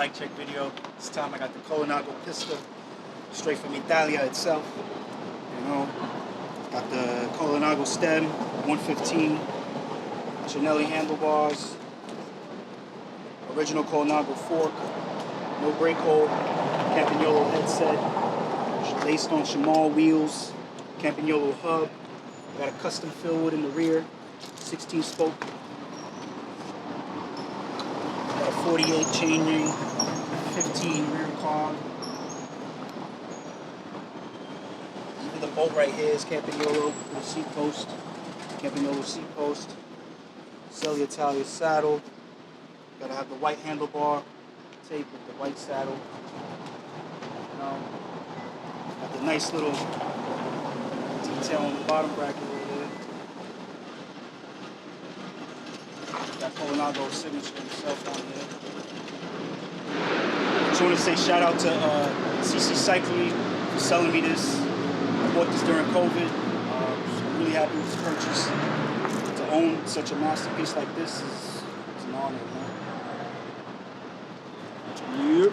bike check video. This time I got the Colnago Pista, straight from Italia itself. You know, got the Colnago stem, 115, Chinelli handlebars, original Colnago fork, no brake hold, Campagnolo headset, based on Shimano wheels, Campagnolo hub. Got a custom fill wood in the rear, 16 spoke. Got a 48 chain ring, 15 rear cog. Even the bolt right here is Campagnolo with a seat post. Campagnolo seat post. Celli Italia saddle. Gotta have the white handlebar tape with the white saddle. Got the nice little detail on the bottom bracket over there. Got Colnago's signature himself on here. Just want to say shout out to CC Cycling for selling me this. I bought this during COVID. I'm really happy with this purchase. To own such a masterpiece like this is an honor, man. Yep.